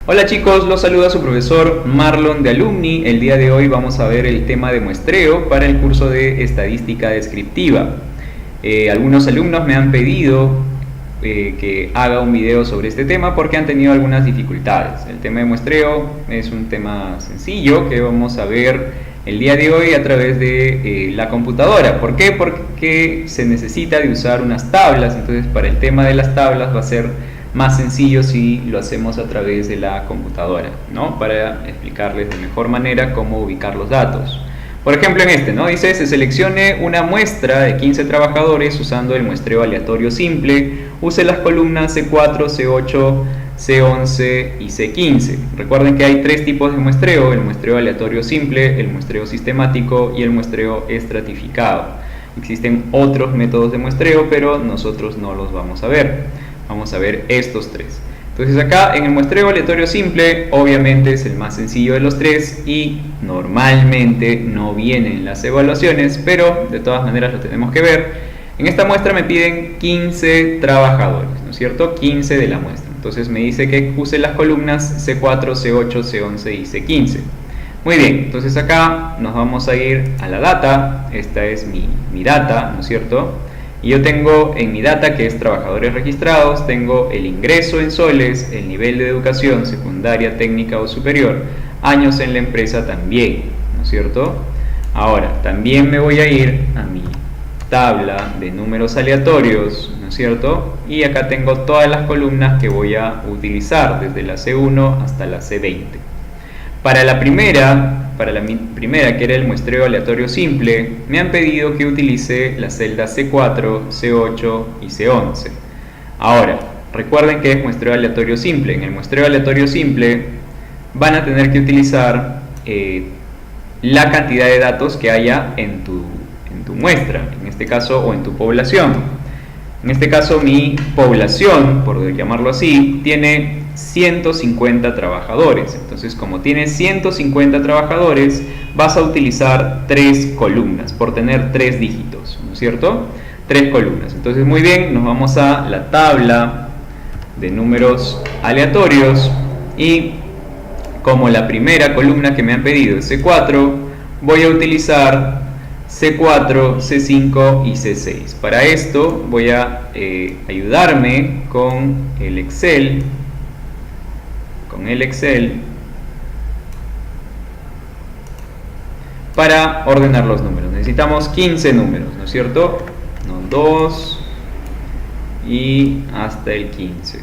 Hola chicos, los saluda su profesor Marlon de Alumni. El día de hoy vamos a ver el tema de muestreo para el curso de estadística descriptiva. Algunos alumnos me han pedido que haga un video sobre este tema porque han tenido algunas dificultades. El tema de muestreo es un tema sencillo que vamos a ver el día de hoy a través de la computadora. ¿Por qué? Porque se necesita de usar unas tablas. Entonces para el tema de las tablas va a ser más sencillo si lo hacemos a través de la computadora, ¿no? Para explicarles de mejor manera cómo ubicar los datos. Por ejemplo, en este, ¿no? Dice, se seleccione una muestra de 15 trabajadores usando el muestreo aleatorio simple. Use las columnas C4, C8, C11 y C15. Recuerden que hay tres tipos de muestreo: el muestreo aleatorio simple, el muestreo sistemático y el muestreo estratificado. Existen otros métodos de muestreo, pero nosotros no los vamos a ver. Vamos a ver estos tres. Entonces acá en el muestreo aleatorio simple, obviamente es el más sencillo de los tres y normalmente no vienen las evaluaciones, pero de todas maneras lo tenemos que ver. En esta muestra me piden 15 trabajadores, ¿no es cierto? 15 de la muestra. Entonces me dice que use las columnas C4, C8, C11 y C15. Muy bien, entonces acá nos vamos a ir a la data. Esta es mi data, ¿no es cierto? Y yo tengo en mi data, que es trabajadores registrados, tengo el ingreso en soles, el nivel de educación secundaria, técnica o superior, años en la empresa también, ¿no es cierto? Ahora, también me voy a ir a mi tabla de números aleatorios, ¿no es cierto? Y acá tengo todas las columnas que voy a utilizar, desde la C1 hasta la C20. Para la primera, que era el muestreo aleatorio simple, me han pedido que utilice las celdas C4, C8 y C11. Ahora, recuerden que es muestreo aleatorio simple. En el muestreo aleatorio simple van a tener que utilizar la cantidad de datos que haya en tu muestra, en este caso, o en tu población. En este caso, mi población, por llamarlo así, tiene 150 trabajadores. Entonces, como tiene 150 trabajadores, vas a utilizar 3 columnas por tener 3 dígitos, ¿no es cierto? 3 columnas. Entonces, muy bien, nos vamos a la tabla de números aleatorios y como la primera columna que me han pedido es C4, voy a utilizar C4, C5 y C6. Para esto voy a ayudarme con el Excel. Para ordenar los números. Necesitamos 15 números, ¿no es cierto? 1, 2 y hasta el 15.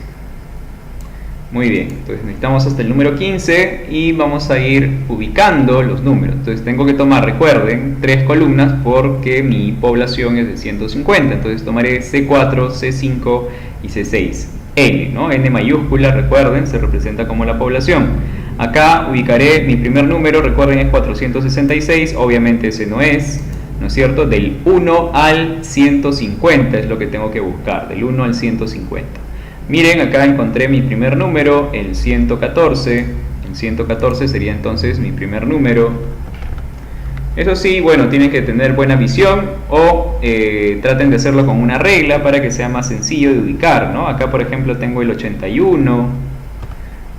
Muy bien, entonces necesitamos hasta el número 15 y vamos a ir ubicando los números. Entonces tengo que tomar, recuerden, 3 columnas porque mi población es de 150. Entonces tomaré C4, C5 y C6. N, ¿no? N mayúscula, recuerden, se representa como la población. Acá ubicaré mi primer número, recuerden, es 466, obviamente ese no es, ¿no es cierto? Del 1 al 150 es lo que tengo que buscar, del 1 al 150. Miren, acá encontré mi primer número, el 114. El 114 sería entonces mi primer número. Eso sí, bueno, tienen que tener buena visión o traten de hacerlo con una regla para que sea más sencillo de ubicar, ¿no? Acá, por ejemplo, tengo el 81,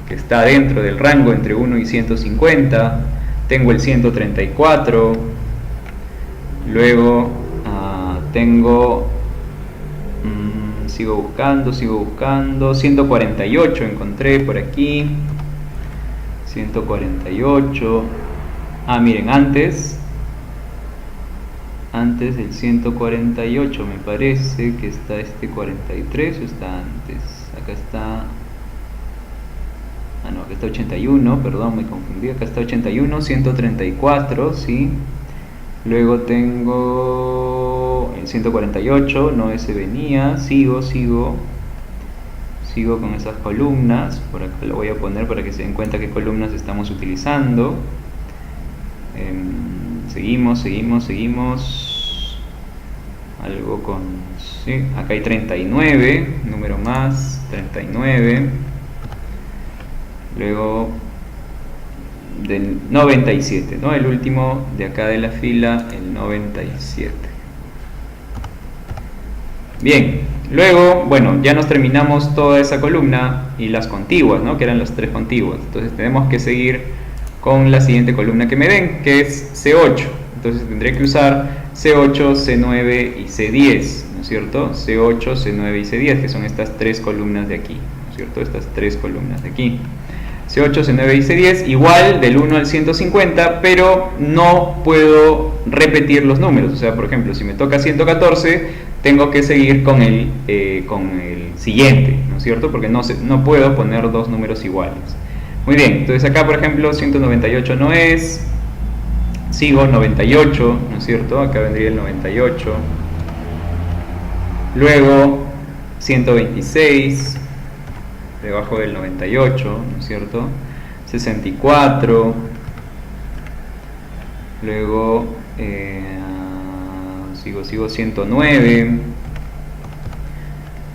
que está dentro del rango entre 1 y 150. Tengo el 134. Luego tengo... sigo buscando. 148 encontré por aquí. 148. Miren, antes del 148 me parece que está este 43 o está antes. Acá está... no, acá está 81, perdón, me confundí. Acá está 81, 134, ¿sí? Luego tengo el 148, no, ese venía. Sigo con esas columnas. Por acá lo voy a poner para que se den cuenta qué columnas estamos utilizando. Seguimos. Algo con... sí, acá hay 39, número más, 39. Luego del 97, ¿no? El último de acá de la fila, el 97. Bien, luego, bueno, ya nos terminamos toda esa columna y las contiguas, ¿no? Que eran las tres contiguas. Entonces tenemos que seguir con la siguiente columna que me den, que es C8. Entonces tendré que usar C8, C9 y C10, ¿no es cierto? C8, C9 y C10, que son estas tres columnas de aquí, ¿no es cierto? Estas tres columnas de aquí. C8, C9 y C10, igual del 1 al 150, pero no puedo repetir los números. O sea, por ejemplo, si me toca 114, tengo que seguir con el siguiente, ¿no es cierto? Porque no puedo poner dos números iguales. Muy bien, entonces acá, por ejemplo, 198 no es, sigo 98, ¿no es cierto? Acá vendría el 98. Luego 126, debajo del 98, ¿no es cierto? 64. Luego sigo 109.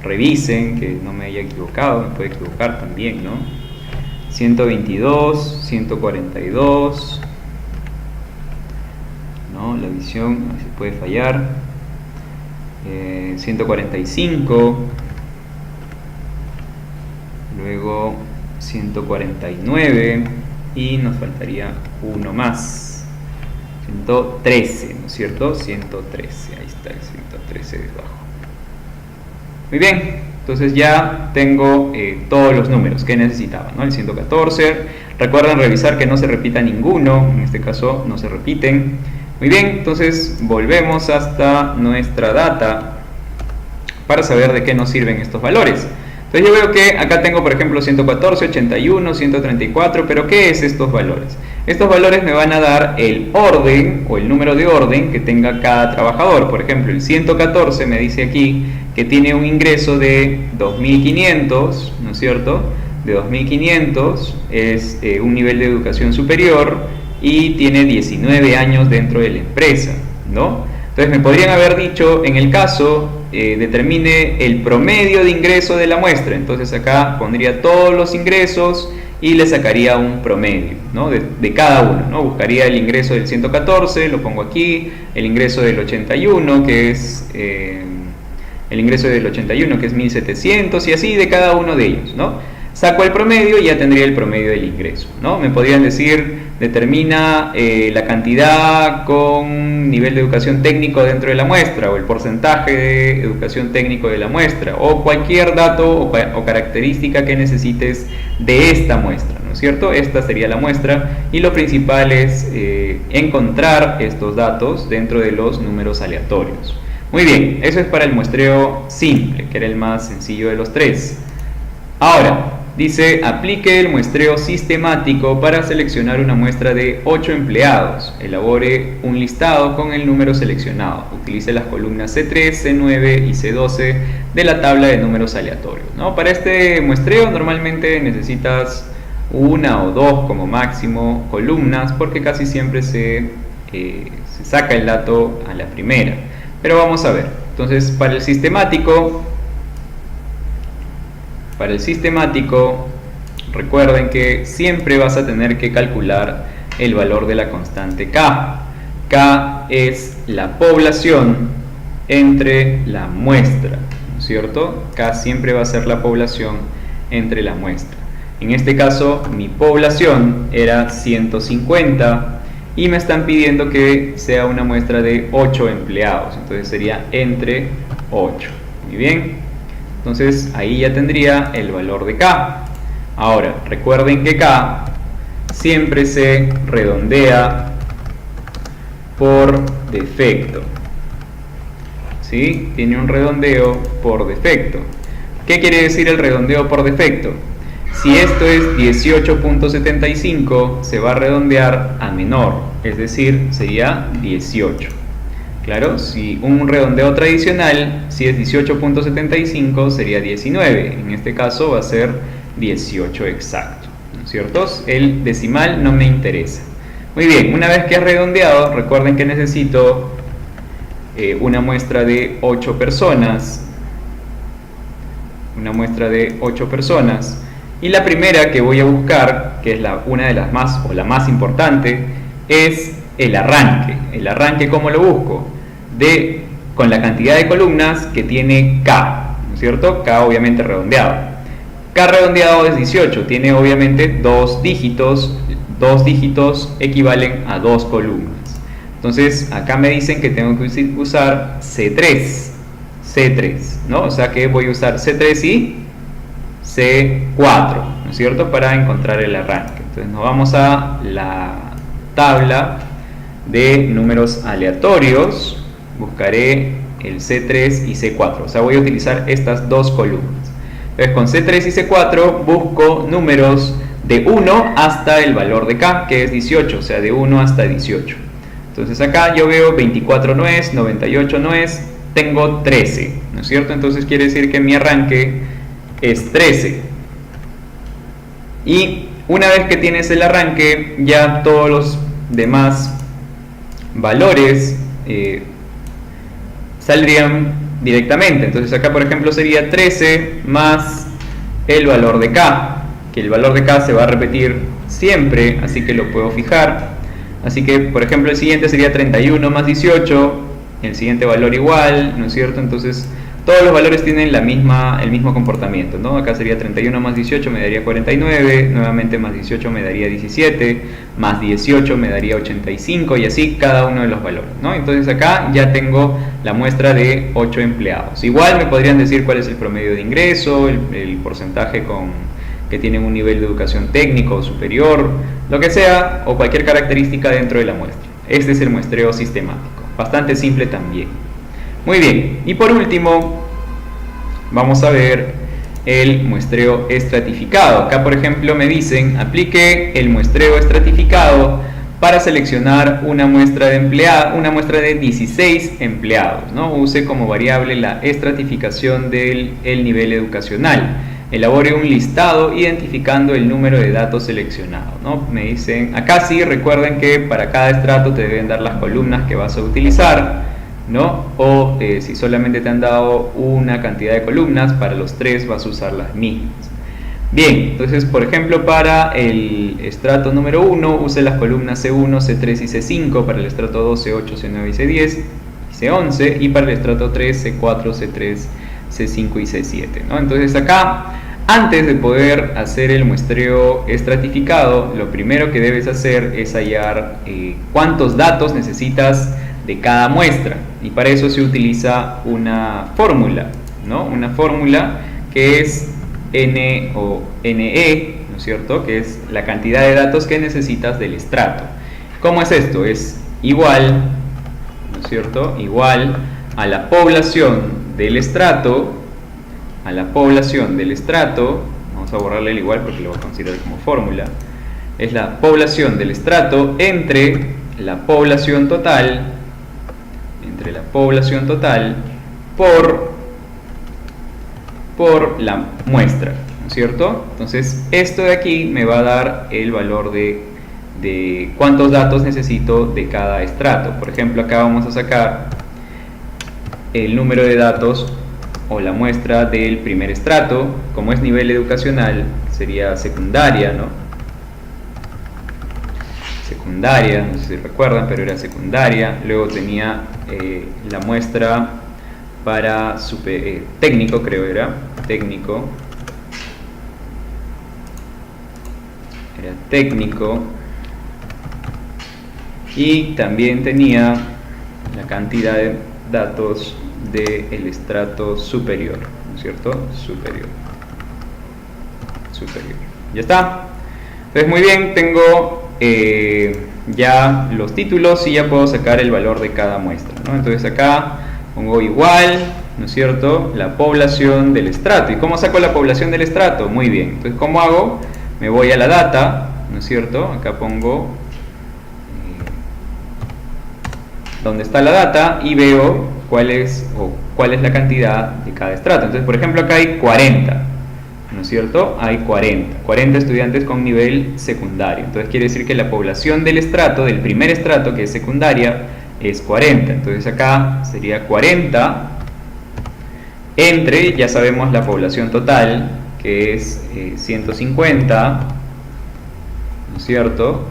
Revisen que no me haya equivocado, me puede equivocar también, ¿no? 122, 142. ¿No? La visión a ver si puede fallar. 145. Luego 149 y nos faltaría uno más, 113, ¿no es cierto? 113, ahí está el 113 debajo. Muy bien, entonces ya tengo todos los números que necesitaba, ¿no? El 114, recuerden revisar que no se repita ninguno, en este caso no se repiten. Muy bien, entonces volvemos hasta nuestra data para saber de qué nos sirven estos valores. Entonces yo veo que acá tengo, por ejemplo, 114, 81, 134, pero ¿qué es estos valores? Estos valores me van a dar el orden o el número de orden que tenga cada trabajador. Por ejemplo, el 114 me dice aquí que tiene un ingreso de 2.500, ¿no es cierto? De 2.500, es un nivel de educación superior y tiene 19 años dentro de la empresa, ¿no? Entonces me podrían haber dicho, en el caso, determine el promedio de ingreso de la muestra. Entonces acá pondría todos los ingresos y le sacaría un promedio, ¿no? de cada uno, ¿no? Buscaría el ingreso del 114, lo pongo aquí, el ingreso del 81, que es el ingreso del 81, que es 1.700, y así de cada uno de ellos, ¿no? Saco el promedio y ya tendría el promedio del ingreso, ¿no? Me podrían decir, determina la cantidad con nivel de educación técnico dentro de la muestra, o el porcentaje de educación técnico de la muestra, o cualquier dato o característica que necesites de esta muestra, ¿no es cierto? Esta sería la muestra y lo principal es encontrar estos datos dentro de los números aleatorios. Muy bien, eso es para el muestreo simple, que era el más sencillo de los tres. Ahora, dice, aplique el muestreo sistemático para seleccionar una muestra de 8 empleados. Elabore un listado con el número seleccionado. Utilice las columnas C3, C9 y C12 de la tabla de números aleatorios, ¿no? Para este muestreo normalmente necesitas una o dos como máximo columnas, porque casi siempre se saca el dato a la primera. Pero vamos a ver. Entonces, para el sistemático, recuerden que siempre vas a tener que calcular el valor de la constante K. K es la población entre la muestra, ¿no es cierto? K siempre va a ser la población entre la muestra. En este caso, mi población era 150 y me están pidiendo que sea una muestra de 8 empleados. Entonces sería entre 8. Muy bien. Entonces ahí ya tendría el valor de K. Ahora, recuerden que K siempre se redondea por defecto. ¿Sí? Tiene un redondeo por defecto. ¿Qué quiere decir el redondeo por defecto? Si esto es 18.75, se va a redondear a menor, es decir, sería 18. Claro, si un redondeo tradicional, si es 18.75, sería 19. En este caso va a ser 18 exacto, ¿no es cierto? El decimal no me interesa. Muy bien, una vez que he redondeado, recuerden que necesito una muestra de 8 personas. Una muestra de 8 personas. Y la primera que voy a buscar, que es una de las más o la más importante, es el arranque. El arranque, ¿cómo lo busco? De con la cantidad de columnas que tiene K, ¿no es cierto? K obviamente redondeado. K redondeado es 18, tiene obviamente dos dígitos equivalen a 2 columnas. Entonces acá me dicen que tengo que usar C3, ¿no? O sea que voy a usar C3 y C4, ¿no es cierto? Para encontrar el arranque. Entonces nos vamos a la tabla de números aleatorios, buscaré el C3 y C4, o sea voy a utilizar estas dos columnas. Entonces con C3 y C4 busco números de 1 hasta el valor de K, que es 18, o sea de 1 hasta 18. Entonces acá yo veo 24 no es, 98 no es, tengo 13, ¿no es cierto? Entonces quiere decir que mi arranque es 13. Y una vez que tienes el arranque, ya todos los demás valores saldrían directamente. Entonces acá por ejemplo sería 13 más el valor de K, que el valor de K se va a repetir siempre, así que lo puedo fijar. Así que por ejemplo el siguiente sería 31 más 18, el siguiente valor igual, ¿no es cierto? Entonces todos los valores tienen el mismo comportamiento, ¿no? Acá sería 31 más 18 me daría 49, nuevamente más 18 me daría 17, más 18 me daría 85 y así cada uno de los valores, ¿no? Entonces acá ya tengo la muestra de 8 empleados. Igual me podrían decir cuál es el promedio de ingreso, el porcentaje que tienen un nivel de educación técnico o superior, lo que sea, o cualquier característica dentro de la muestra. Este es el muestreo sistemático, bastante simple también. Muy bien, y por último vamos a ver el muestreo estratificado. Acá por ejemplo me dicen aplique el muestreo estratificado para seleccionar una muestra de 16 empleados, ¿no? Use como variable la estratificación del nivel educacional. Elabore un listado identificando el número de datos seleccionados, ¿no? Me dicen, acá sí recuerden que para cada estrato te deben dar las columnas que vas a utilizar, ¿no? O si solamente te han dado una cantidad de columnas, para los 3 vas a usar las mismas. Bien, entonces por ejemplo para el estrato número 1 use las columnas C1, C3 y C5, para el estrato 2 C8, C9 y C10 y C11, y para el estrato 3 C4, C3, C5 y C7, ¿no? Entonces acá, antes de poder hacer el muestreo estratificado, lo primero que debes hacer es hallar cuántos datos necesitas de cada muestra, y para eso se utiliza una fórmula, ¿no? Una fórmula que es N o NE, ¿no es cierto? Que es la cantidad de datos que necesitas del estrato. ¿Cómo es esto? Es igual, ¿no es cierto? Igual a la población del estrato, vamos a borrarle el igual porque lo voy a considerar como fórmula, es la población del estrato entre la población total, por la muestra, ¿no es cierto? Entonces esto de aquí me va a dar el valor de cuántos datos necesito de cada estrato. Por ejemplo acá vamos a sacar el número de datos o la muestra del primer estrato. Como es nivel educacional sería secundaria, ¿no? Secundaria, no sé si recuerdan, pero era secundaria. Luego tenía la muestra para técnico, creo era técnico, y también tenía la cantidad de datos del estrato superior, ¿no es cierto? Superior. Ya está. Entonces muy bien, tengo ya los títulos y ya puedo sacar el valor de cada muestra, ¿no? Entonces acá pongo igual, ¿no es cierto?, la población del estrato. ¿Y cómo saco la población del estrato? Muy bien. Entonces, ¿cómo hago? Me voy a la data, ¿no es cierto? Acá pongo donde está la data y veo cuál es la cantidad de cada estrato. Entonces, por ejemplo, acá hay 40, ¿no es cierto? Hay 40 estudiantes con nivel secundario. Entonces quiere decir que la población del estrato, del primer estrato, que es secundaria, es 40. Entonces acá sería 40 entre, ya sabemos la población total, que es 150, ¿no es cierto?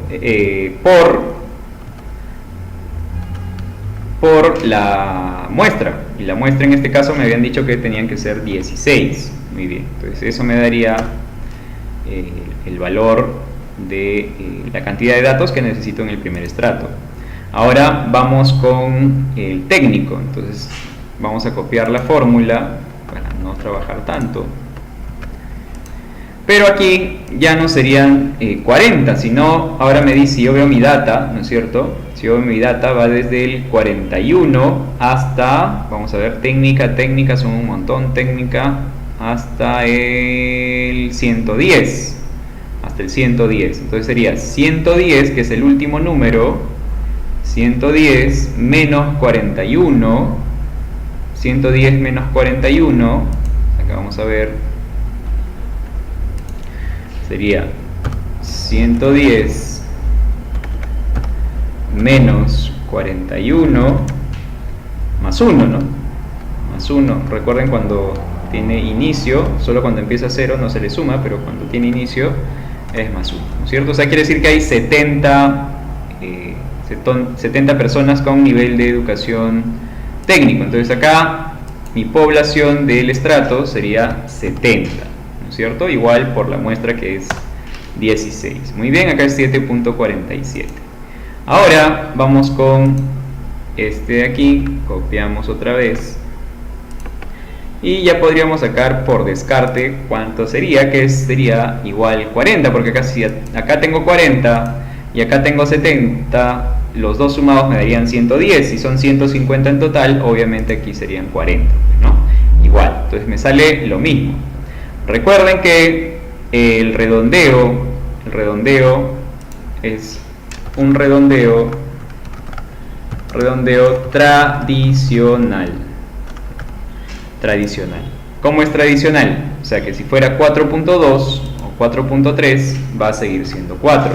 por la muestra, y la muestra en este caso me habían dicho que tenían que ser 16. Muy bien, entonces eso me daría el valor de la cantidad de datos que necesito en el primer estrato. Ahora vamos con el técnico, entonces vamos a copiar la fórmula para no trabajar tanto. Pero aquí ya no serían 40, sino ahora me dice, si yo veo mi data, ¿no es cierto? Si yo veo mi data va desde el 41 hasta, vamos a ver, técnica son un montón, técnica hasta el 110. Hasta el 110. Entonces sería 110, que es el último número, 110 menos 41, 110 menos 41, acá vamos a ver, sería 110 menos 41 más 1, ¿no? Más 1. Recuerden, cuando tiene inicio, solo cuando empieza 0 no se le suma, pero cuando tiene inicio es más 1, ¿no es cierto? O sea, quiere decir que hay 70 personas con nivel de educación técnico. Entonces acá mi población del estrato sería 70. ¿Cierto? Igual por la muestra, que es 16. Muy bien, acá es 7.47. Ahora vamos con este de aquí, copiamos otra vez y ya podríamos sacar por descarte cuánto sería, que sería igual 40, porque acá tengo 40 y acá tengo 70, los dos sumados me darían 110, si son 150 en total, obviamente aquí serían 40, ¿no? Igual, entonces me sale lo mismo. Recuerden que el redondeo es un redondeo tradicional. ¿Cómo es tradicional? O sea, que si fuera 4.2 o 4.3 va a seguir siendo 4.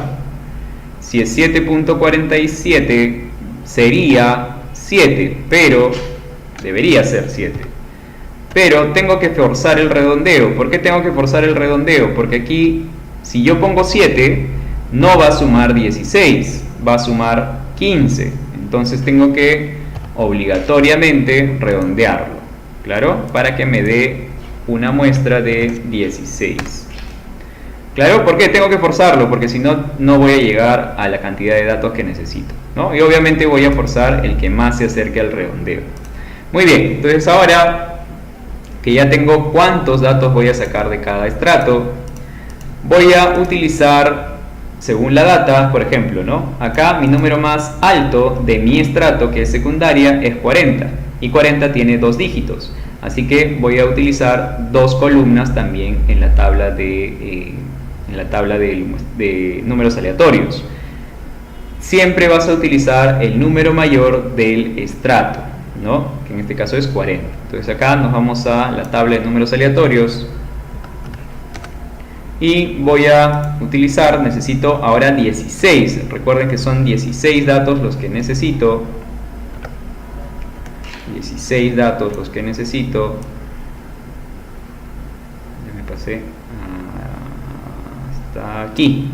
Si es 7.47 sería 7, pero debería ser 7. Pero tengo que forzar el redondeo. ¿Por qué tengo que forzar el redondeo? Porque aquí, si yo pongo 7, no va a sumar 16, va a sumar 15. Entonces tengo que obligatoriamente redondearlo, ¿claro? Para que me dé una muestra de 16. ¿Claro? ¿Por qué tengo que forzarlo? Porque si no, no voy a llegar a la cantidad de datos que necesito, ¿no? Y obviamente voy a forzar el que más se acerque al redondeo. Muy bien, entonces ahora que ya tengo cuántos datos voy a sacar de cada estrato, voy a utilizar según la data, por ejemplo, ¿no? Acá mi número más alto de mi estrato, que es secundaria, es 40, y 40 tiene 2 dígitos, así que voy a utilizar 2 columnas también en la tabla de números aleatorios. Siempre vas a utilizar el número mayor del estrato, ¿no? Que en este caso es 40. Entonces acá nos vamos a la tabla de números aleatorios y voy a utilizar, necesito ahora 16. Recuerden que son 16 datos los que necesito. 16 datos los que necesito. Ya me pasé hasta aquí.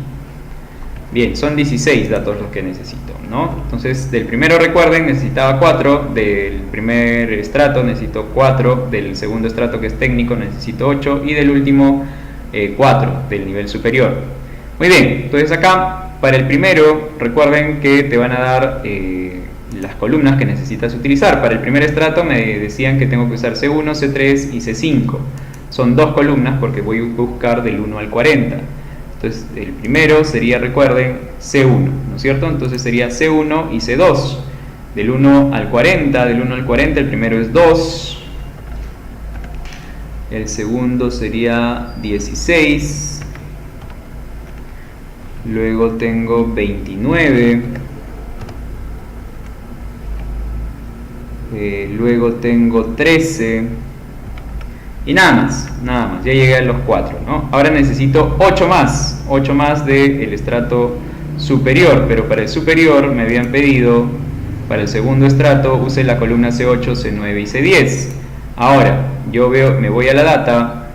Bien, son 16 datos los que necesito, ¿no? Entonces, del primero, recuerden, necesitaba 4, del primer estrato necesito 4, del segundo estrato, que es técnico, necesito 8, y del último 4, del nivel superior. Muy bien, entonces acá, para el primero, recuerden que te van a dar las columnas que necesitas utilizar. Para el primer estrato me decían que tengo que usar C1, C3 y C5. Son 2 columnas porque voy a buscar del 1 al 40. Entonces el primero sería, recuerden, C1, ¿no es cierto? Entonces sería C1 y C2. Del 1 al 40, el primero es 2. El segundo sería 16. Luego tengo 29. Luego tengo 13. Y nada más, ya llegué a los 4, ¿no? Ahora necesito 8 más del estrato superior, pero para el superior me habían pedido, para el segundo estrato, use la columna C8, C9 y C10. Ahora, me voy a la data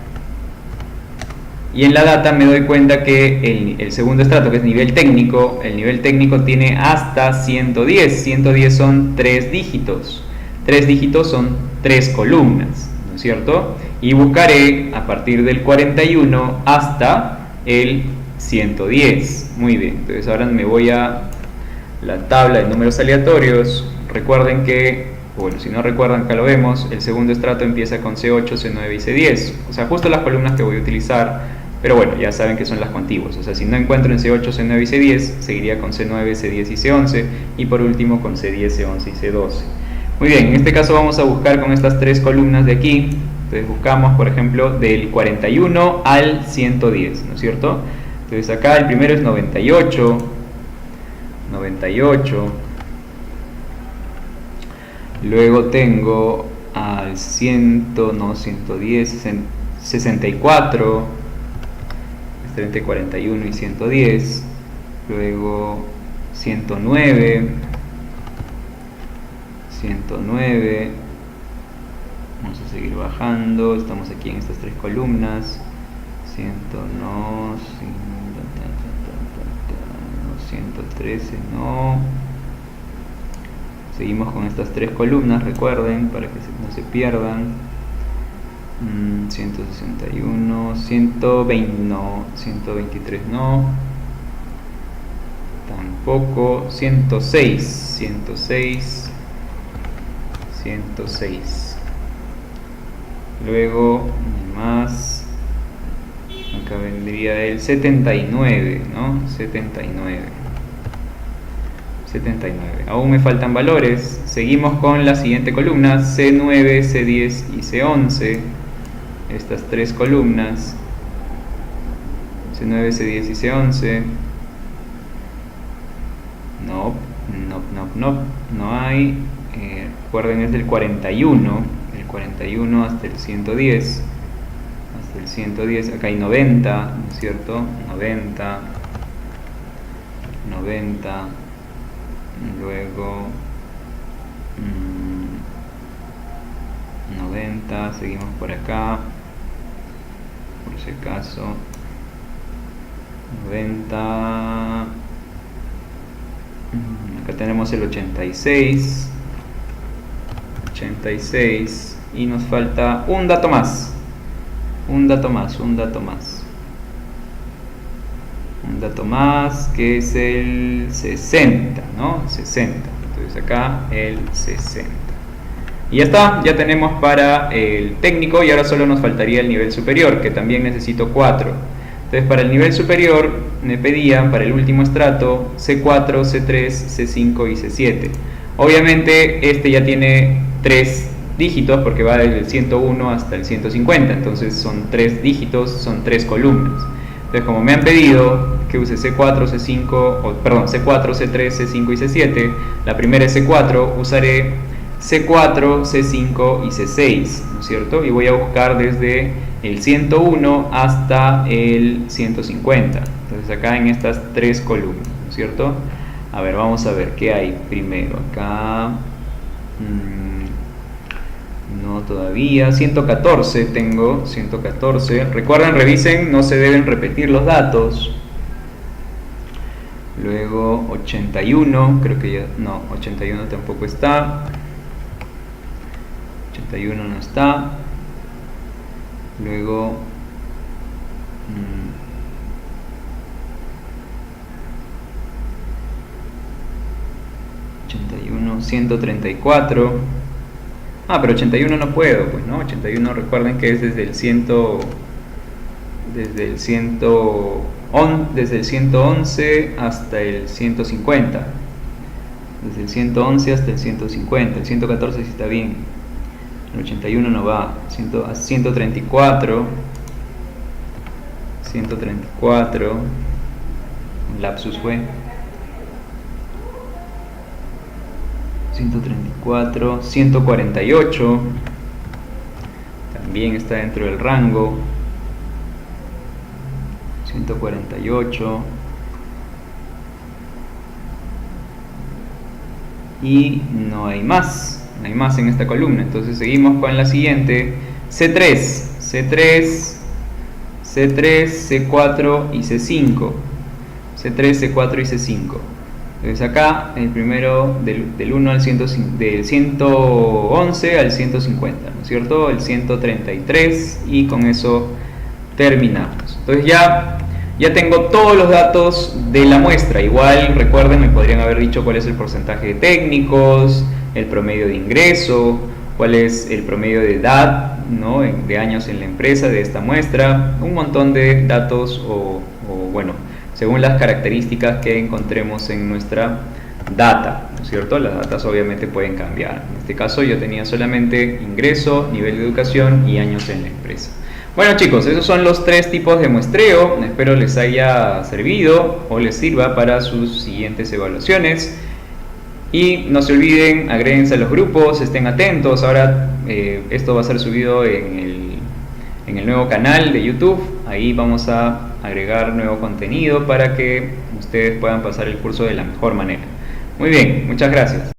Y en la data me doy cuenta que el segundo estrato, que es nivel técnico, el nivel técnico tiene hasta 110. 110 son 3 dígitos. 3 dígitos son 3 columnas, ¿no es cierto? Y buscaré a partir del 41 hasta el 110. Muy bien, entonces ahora me voy a la tabla de números aleatorios. Recuerden que, bueno, si no recuerdan, acá lo vemos, el segundo estrato empieza con C8, C9 y C10. O sea, justo las columnas que voy a utilizar. Pero bueno, ya saben que son las contiguas. O sea, si no encuentro en C8, C9 y C10, seguiría con C9, C10 y C11. Y por último con C10, C11 y C12. Muy bien, en este caso vamos a buscar con estas 3 columnas de aquí. Entonces buscamos, por ejemplo, del 41 al 110, ¿no es cierto? Entonces acá el primero es 98. 98. Luego tengo al 110, 64. Entre 41 y 110, luego 109, vamos a seguir bajando, estamos aquí en estas 3 columnas, 113, no, seguimos con estas 3 columnas, recuerden, para que no se pierdan. 161, 120 no, 123 no, tampoco, 106, 106, luego más, acá vendría el 79, ¿no? 79, aún me faltan valores. Seguimos con la siguiente columna, C9, C10 y C11. Estas 3 columnas, C9, C10 y C11. No hay. Recuerden, es del 41, el 41 hasta el 110. Hasta el 110, acá hay 90, ¿no es cierto? 90. Luego 90, seguimos por acá, por si acaso, 90, acá tenemos el 86, y nos falta un dato más, que es el 60, ¿no? 60, entonces acá el 60. Y ya está, ya tenemos para el técnico y ahora solo nos faltaría el nivel superior, que también necesito 4. Entonces para el nivel superior me pedían para el último estrato C4, C3, C5 y C7. Obviamente este ya tiene 3 dígitos porque va desde el 101 hasta el 150, entonces son 3 dígitos, son 3 columnas. Entonces como me han pedido que use C4, C5, C4, C3, C5 y C7, la primera es C4, usaré C4, C5 y C6, ¿no es cierto? Y voy a buscar desde el 101 hasta el 150. Entonces acá en estas 3 columnas, ¿no es cierto? A ver, vamos a ver qué hay primero. Acá no todavía. 114 tengo, 114. Recuerden, revisen, no se deben repetir los datos. Luego 81, creo que ya, no, 81 tampoco está. 81 no está. Luego 81, 134. Pero 81 no puedo, pues, ¿no? 81 recuerden que es desde el 111 hasta el 150. Desde el 111 hasta el 150. El 114 sí está bien. El 81 no va. 134. 134. Un lapsus fue. 134. 148. También está dentro del rango. 148. Y no hay más. No hay más en esta columna. Entonces seguimos con la siguiente. C3. C3. C3, C4 y C5. C3, C4 y C5. Entonces acá el primero del 1 al 111 al 150, ¿no es cierto? El 133 y con eso terminamos. Entonces ya tengo todos los datos de la muestra. Igual recuerden, me podrían haber dicho cuál es el porcentaje de técnicos, el promedio de ingreso, cuál es el promedio de edad, ¿no? De años en la empresa de esta muestra, un montón de datos o bueno, según las características que encontremos en nuestra data, ¿no es cierto? Las datas obviamente pueden cambiar. En este caso yo tenía solamente ingreso, nivel de educación y años en la empresa. Bueno chicos, esos son los 3 tipos de muestreo. Espero les haya servido o les sirva para sus siguientes evaluaciones. Y no se olviden, agréguense a los grupos, estén atentos. Ahora esto va a ser subido en el nuevo canal de YouTube. Ahí vamos a agregar nuevo contenido para que ustedes puedan pasar el curso de la mejor manera. Muy bien, muchas gracias.